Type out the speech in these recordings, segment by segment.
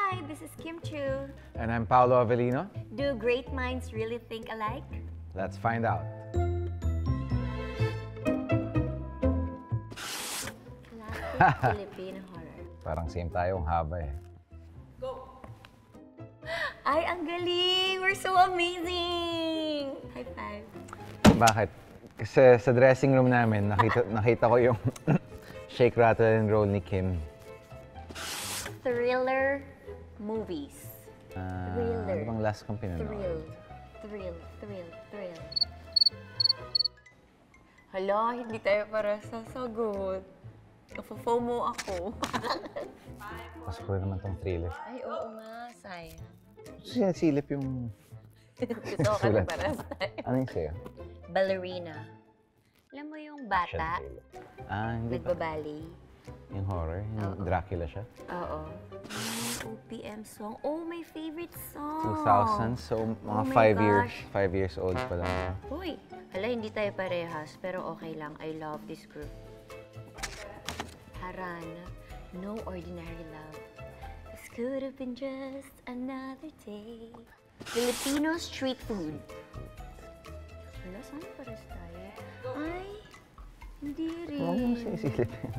Hi, this is Kim Chu. And I'm Paolo Avellino. Do great minds really think alike? Let's find out. Classic Filipino horror. Parang same tayong haba eh. Ay, ang galing! We're so amazing! High five. Bakit? Kasi sa dressing room namin, nakita ko yung shake, rattle, and roll ni Kim. Thriller movies. Thriller. Ano bang last kong pinanood? Thrill. Hala, hindi tayo para sasagot. Nafo-FOMO ako. Mas ko naman tong thriller. Ay, oo nga, sayang. Sinasilip yung Gusto ko na sulat. para tayo. Ano yung sa'yo? Ballerina. Alam mo yung bata, Action thriller. Hindi pa. nagbabali. Yung horror? Yung Dracula siya? Oo. OPM song. Oh, my favorite song. 2000, so Oh mga my 5 years old pa lang. Uy, hala, hindi tayo parehas, pero okay lang. I love this group. Harana, No Ordinary Love. This could have been just another day. Filipino street food. Hala, saan pares tayo? Ay, hindi rin. Huwag mong sinisilip yun.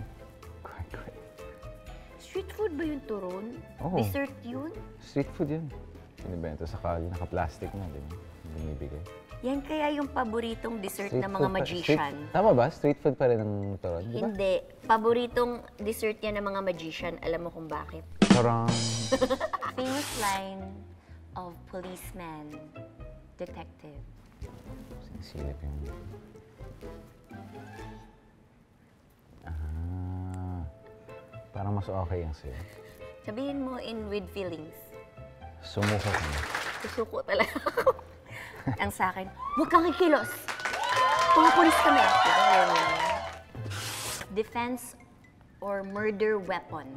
Street food ba yung turon? Oo. Dessert yun? Street food yun. Binibenta sa kali, naka-plastic na, di ba? Binibigay. Yan kaya yung paboritong dessert ng mga food magician. Tama ba? Street food pa rin ang turon, di ba? Hindi. Paboritong dessert yan ng mga magician. Alam mo kung bakit? Tarang! Famous line of policeman, detective. Sinisilip yung... Parang mas okay yan sa'yo. Sabihin mo in with feelings. Sumuko ka na. Susuko talaga ako. Ang sa akin, huwag kang kikilos. Mga pulis kami. Diba yun yun? Defense or murder weapon.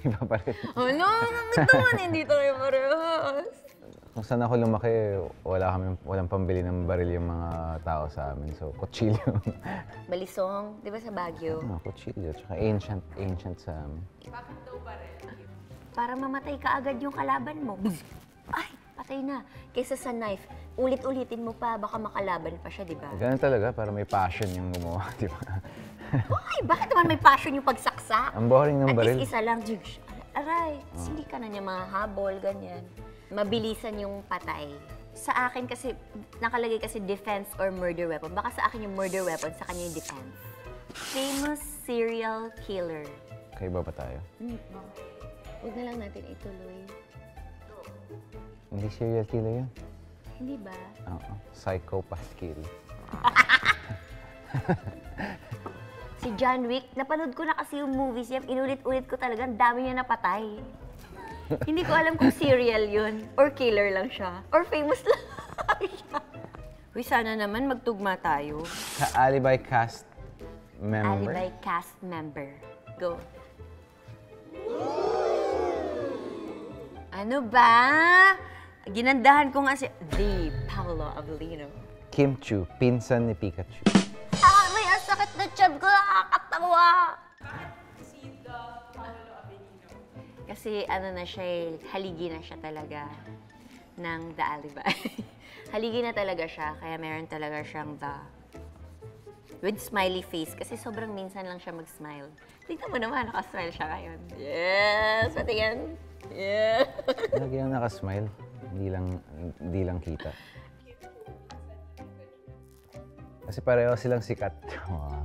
Iba pa rin. Oh no, naman hindi tayo parehas. Kung saan ako lumaki, walang pambili ng baril yung mga tao sa amin. So, kutsilyo. Balisong, di ba sa Baguio? Kutsilyo. Tsaka ancient sa amin. Bakit daw baril? Para mamatay ka agad yung kalaban mo. Ay, patay na. Kaysa sa knife, ulit-ulitin mo pa, baka makalaban pa siya, di ba? Ganun talaga, para may passion yung gumawa, di ba? Ay, bakit naman may passion yung pagsaksa? Ang boring ng baril. At least isa lang, aray, hindi ka na niya mahabol, ganyan. Mabilisan yung patay. Sa akin kasi, nakalagay kasi defense or murder weapon. Baka sa akin yung murder weapon, sa kanya yung defense. Famous serial killer. Kaiba pa tayo. Huwag na lang natin ituloy. Hindi serial killer yun. Hindi ba? Oo. Psychopath killer. Si John Wick, napanood ko na kasi yung movies niya, inulit-ulit ko talaga, ang dami niya napatay. Hindi ko alam kung serial yun, or killer lang siya, or famous lang siya. Uy, sana naman magtugma tayo. Ka-alibi cast member? Alibi cast member. Go. Ano ba? Ginandahan ko nga si The Paolo Avellino. Kim Chu, pinsan ni Pikachu. May ang sakit na tiyan ko, nakakatawa! Kasi ano na siya, haligi na siya talaga ng The Alibi. Haligi na talaga siya, kaya meron talaga siyang the with smiley face. Kasi sobrang minsan lang siya mag-smile. Tingnan mo naman, nakasmile siya ngayon. Yes! Patingin. Yeah! Lagi yung nakasmile. Hindi lang kita. Kasi pareho silang sikat.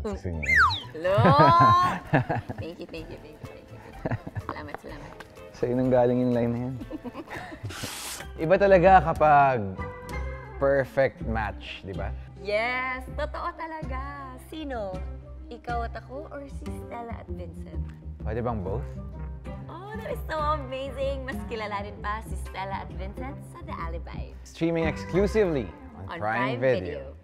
Gusto niyo. Hello! Thank you. Salamat. Sa'yo nang galing yung line na yan. Iba talaga kapag perfect match, di ba? Yes! Totoo talaga. Sino? Ikaw at ako or si Stella at Vincent? Pwede bang both? Oh, that is so amazing! Mas kilalanin pa si Stella at Vincent sa The Alibi. Streaming exclusively on On Prime Prime Video. Video.